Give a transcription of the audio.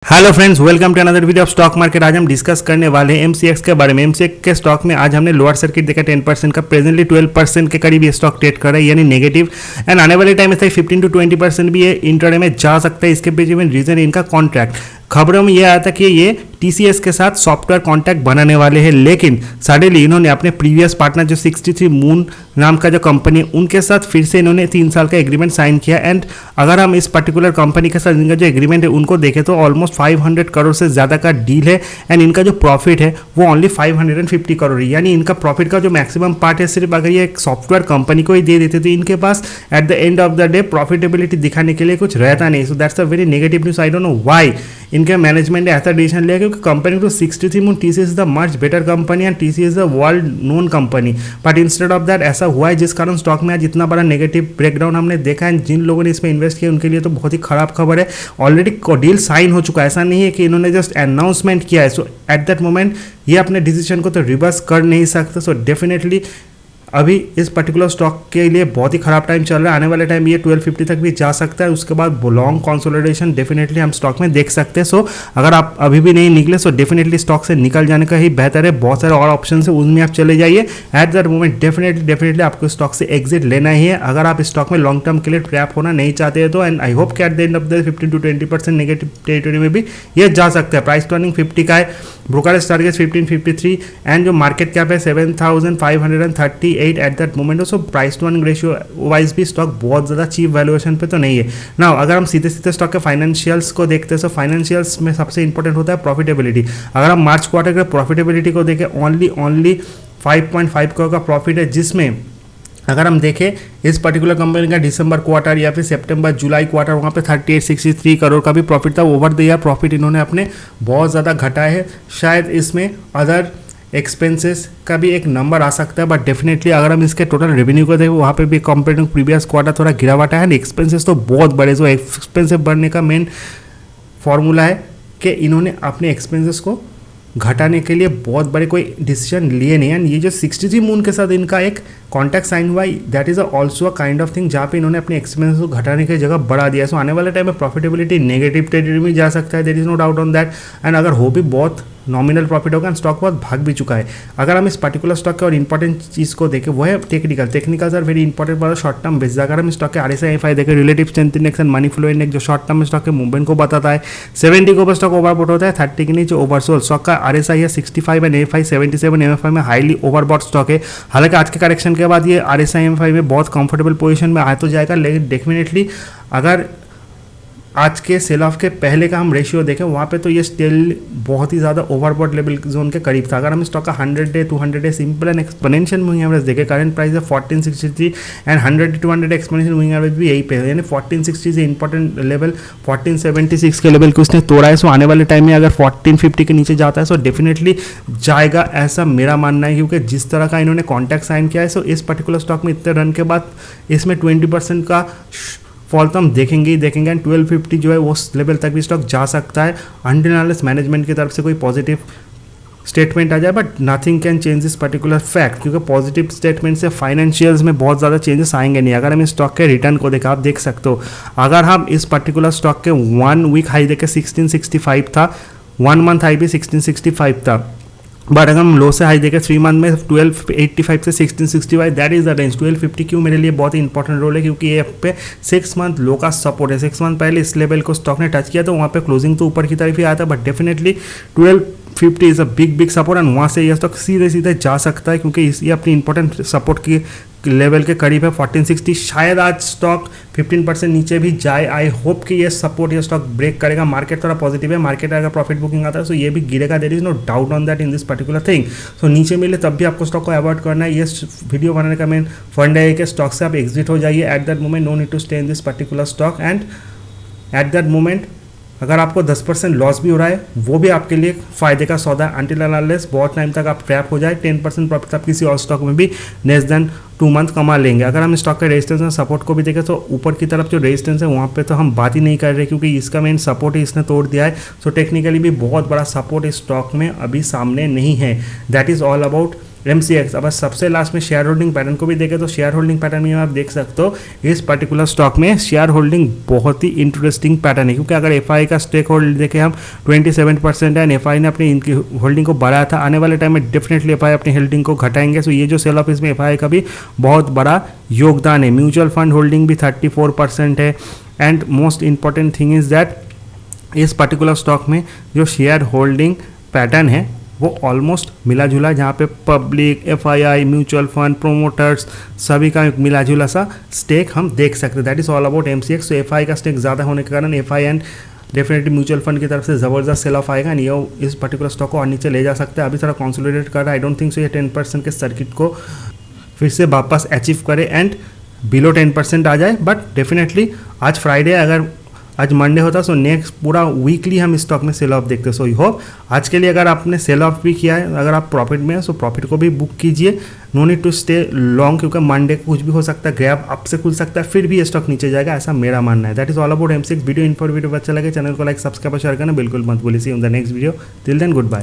Hello friends, welcome to another video of stock market. आज हम discuss करने वाले हैं एमसीएक्स के बारे में। एमसीएक्स के स्टॉक में आज हमने लोअर सर्किट देखा 10% का, प्रेजेंटली 12% के करीब ये स्टॉक ट्रेड कर रहा है, यानी नेगेटिव। एंड आने वाले टाइम में 15 to 20% भी ये इंट्राडे में जा सकता है। इसके पीछे में रीजन इनका कॉन्ट्रैक्ट। खबरों में यह आया था कि ये टीसीएस के साथ सॉफ्टवेयर कॉन्ट्रैक्ट बनाने वाले हैं, लेकिन सडनली इन्होंने अपने प्रीवियस पार्टनर जो 63 मून नाम का जो कंपनी, उनके साथ फिर से इन्होंने 3 साल का एग्रीमेंट साइन किया। एंड अगर हम इस पर्टिकुलर कंपनी के साथ इनका जो एग्रीमेंट है उनको देखें तो ऑलमोस्ट 500 करोड़ से ज़्यादा का डील है। एंड इनका जो प्रॉफिट है वो ओनली 550 करोड़ है, यानी इनका प्रॉफिट का जो मैक्सिमम पार्ट है सिर्फ अगर ये एक सॉफ्टवेयर कंपनी को ही दे देते तो इनके पास at the end of the day profitability दिखाने के लिए कुछ रहता नहीं। So that's a very negative news. I don't know why इनके मैनेजमेंट ने ऐसा डिसीजन लिया, क्योंकि कंपनी टू 63 मून TCS is the much better company and TCS is the world known company. But instead of that ऐसा हुआ है जिस कारण स्टॉक में आज इतना बड़ा नेगेटिव ब्रेकडाउन हमने देखा है। जिन लोगों ने इसमें इन्वेस्ट किया उनके लिए तो बहुत ही खराब खबर है। ऑलरेडी डील साइन हो चुका है, ऐसा नहीं है कि इन्होंने जस्ट अनाउंसमेंट किया है। सो एट दैट मोमेंट ये अपने डिसीजन को तो रिवर्स कर नहीं सकते। सो डेफिनेटली अभी इस पर्टिकुलर स्टॉक के लिए बहुत ही खराब टाइम चल रहा है। आने वाले टाइम ये 1250 तक भी जा सकता है। उसके बाद लॉन्ग कंसोलिडेशन डेफिनेटली हम स्टॉक में देख सकते हैं। सो अगर आप अभी भी नहीं निकले सो डेफिनेटली स्टॉक से निकल जाने का ही बेहतर है। बहुत सारे और ऑप्शन है, उनमें आप चले जाइए। एट दैट मोमेंट डेफिनेटली आपको स्टॉक से एग्जिट लेना ही है अगर आप स्टॉक में लॉन्ग टर्म के लिए ट्रैप होना नहीं चाहते हैं तो। एंड आई होप कि eight the end of the 15 to 20% negative territory में भी ये जा सकता है। प्राइस टर्निंग 50 का है, ब्रोकरेज टारगेट 1553 एंड जो मार्केट कैप है 7538 at that moment. So price to earning ratio wise भी स्टॉक बहुत ज़्यादा चीप वैल्यूएशन पे तो नहीं है ना। अगर हम सीधे स्टॉक के फाइनेंशियल्स को देखते हैं तो फाइनेंशियल्स में सबसे इंपॉर्टेंट होता है प्रॉफिटेबिलिटी। अगर हम मार्च क्वार्टर के प्रॉफिटेबिलिटी को देखें ओनली 5.5 करोड़ का प्रॉफिट है, जिसमें अगर हम देखें इस पर्टिकुलर कंपनी का दिसंबर क्वार्टर या फिर सितंबर जुलाई क्वार्टर वहाँ पे 3863 करोड़ का भी प्रॉफिट था। ओवर द ईयर प्रॉफिट इन्होंने अपने बहुत ज़्यादा घटाया है। शायद इसमें अदर एक्सपेंसेस का भी एक नंबर आ सकता है, बट डेफिनेटली अगर हम इसके टोटल रेवेन्यू को देखें वहाँ पे भी कंपेयर टू प्रीवियस क्वार्टर थोड़ा गिरावट है। एंड एक्सपेंसेस तो बहुत बड़े। सो एक्सपेंसिव बढ़ने का मेन फॉर्मूला है कि इन्होंने अपने एक्सपेंसेस को घटाने के लिए बहुत बड़े कोई डिसीजन लिए नहीं। एंड ये जो 63 मून के साथ इनका एक कॉन्टैक्ट साइन हुआ, that is also a kind of thing जहाँ पे इन्होंने अपने एक्सपेंसेस को घटाने की जगह बढ़ा दिया। सो आने वाले टाइम में प्रॉफिटेबिलिटी नेगेटिव टेरिटरी में जा सकता है, there is no doubt on that. And अगर हो भी बहुत नॉमिनल प्रॉफिट होगा, स्टॉक बहुत भाग भी चुका है। अगर हम इस पर्टिकुलर स्टॉक के और इंपॉर्टेंट चीज़ को देखें वो है technicals are very important for short term basis. अगर हम स्टॉक के RSI देखें, relative strength index and money flow index, जो शॉर्ट टर्म स्टॉक के मूवमेंट को बताता है। 70 के ऊपर स्टॉक ओवरबॉट होता है, 30 के नीचे ओवरसोल्ड। स्टॉक का RSI है 65 एंड MFI 77। MFI में हाईली ओवरबॉट स्टॉक है। हालांकि आज के करेक्शन के बाद ये RSI MFI में बहुत कंफर्टेबल पोजीशन में आ तो जाएगा, लेकिन डेफिनेटली अगर आज के सेल ऑफ के पहले का हम रेशियो देखें वहाँ पे तो ये स्टिल बहुत ही ज़्यादा ओवरबॉट लेवल जोन के करीब था। अगर हम स्टॉक का 100 day 200 day simple and exponential moving average देखें, करंट प्राइस है 1463 and 100 to 200 exponential moving average भी यही पे है, यानी 1460 से इंपॉर्टेंट लेवल 1476 के लेवल को उसने तोड़ा है। सो आने वाले टाइम में अगर 1450 के नीचे जाता है सो डेफिनेटली जाएगा, ऐसा मेरा मानना है। क्योंकि जिस तरह का इन्होंने कॉन्टैक्ट साइन किया है, सो इस पर्टिकुलर स्टॉक में इतने रन के बाद इसमें 20% का फॉल तो हम देखेंगे ही देखेंगे। एंड 1250 जो है उस लेवल तक भी स्टॉक जा सकता है अनटिल अनलेस मैनेजमेंट की तरफ से कोई पॉजिटिव स्टेटमेंट आ जाए। But nothing can change this particular fact, क्योंकि पॉजिटिव स्टेटमेंट से फाइनेंशियल्स में बहुत ज़्यादा चेंजेस आएंगे नहीं। अगर हम इस स्टॉक के रिटर्न को देखें, आप देख सकते हो अगर हम इस पर्टिकुलर स्टॉक के 1 वीक हाई देखें 1665 था, 1 मंथ हाई भी 1665 था। बट अगर हम लो से हाई देखें 3 मंथ में 1285 से 1665, दैट इज द रेंज। 1250 क्यों मेरे लिए बहुत ही इंपॉर्टेंट रोल है, क्योंकि ये पे 6 मंथ लो का सपोर्ट है। 6 मंथ पहले इस लेवल को स्टॉक ने टच किया तो वहाँ पे क्लोजिंग तो ऊपर की तरफ ही आया था, but definitely 1250 is a big support and वहाँ से ये स्टॉक सीधे जा सकता है, क्योंकि ये अपनी इंपॉर्टेंट सपोर्ट की लेवल के करीब है 1460। शायद आज स्टॉक 15% नीचे भी जाए। आई होप कि ये सपोर्ट ये स्टॉक ब्रेक करेगा। मार्केट थोड़ा पॉजिटिव है, मार्केट अगर प्रॉफिट बुकिंग आता है तो ये भी गिरेगा, there is no doubt on that in this particular thing. So नीचे मिले तब भी आपको स्टॉक को अवॉइड करना है। ये वीडियो बनाने का मेन फंड है कि स्टॉक से आप एग्जिट हो जाइए at that moment. No need to stay in this particular stock and at that moment अगर आपको 10% लॉस भी हो रहा है वो भी आपके लिए फ़ायदे का सौदा है अनटिल अनलेस बहुत टाइम तक आप ट्रैप हो जाए। 10% प्रॉफिट आप किसी और स्टॉक में भी लेस देन 2 मंथ कमा लेंगे। अगर हम स्टॉक के रेजिस्टेंस एंड सपोर्ट को भी देखें तो ऊपर की तरफ जो रेजिस्टेंस है वहाँ पे तो हम बात ही नहीं कर रहे, क्योंकि इसका मेन सपोर्ट ही इसने तोड़ दिया है। सो टेक्निकली भी बहुत बड़ा सपोर्ट इस स्टॉक में अभी सामने नहीं है। That is all about MCX। अब सबसे लास्ट में शेयर होल्डिंग पैटर्न को भी देखें तो शेयर होल्डिंग पैटर्न में आप देख सकते हो इस पर्टिकुलर स्टॉक में शेयर होल्डिंग बहुत ही इंटरेस्टिंग पैटर्न है, क्योंकि अगर FI का स्टेक होल्ड देखें हम 27% है एंड FI ने अपनी इनकी होल्डिंग को बढ़ाया था। आने वाले टाइम में डेफिनेटली FI अपनी होल्डिंग को घटाएंगे। सो ये जो सेल ऑफ इसमें FI का भी बहुत बड़ा योगदान है। म्यूचुअल फंड होल्डिंग भी 34% है and most important thing is that इस पर्टिकुलर स्टॉक में जो शेयर होल्डिंग पैटर्न है वो ऑलमोस्ट मिला जुला, जहाँ पे public, FII, mutual fund, promoters सभी का मिला जुला सा स्टेक हम देख सकते हैं। That is all about MCX। तो FI का स्टेक ज़्यादा होने के कारण FI and definitely mutual fund की तरफ से ज़बरदस्त सेल ऑफ आएगा, नहीं इस पर्टिकुलर स्टॉक को और नीचे ले जा सकते हैं। अभी थोड़ा कंसोलिडेट कर रहा है, आई डोंट थिंक सो ये 10% के सर्किट को फिर से वापस अचीव करे एंड बिलो 10% आ जाए। बट डेफिनेटली आज फ्राइडे, अगर आज मंडे होता सो नेक्स्ट पूरा वीकली हम स्टॉक में सेल ऑफ देखते। सो आई होप आज के लिए अगर आपने सेल ऑफ भी किया है, अगर आप प्रॉफिट में हैं सो प्रॉफिट को भी बुक कीजिए। No need to stay long, क्योंकि मंडे को कुछ भी हो सकता है, गैप अप से खुल सकता है, फिर भी ये स्टॉक नीचे जाएगा, ऐसा मेरा मानना है। That is all about MCX। Video अच्छा लगे चैनल को लाइक, सब्सक्राइब और शेयर करना बिल्कुल मत भूलिए। See in the next video, till then good bye.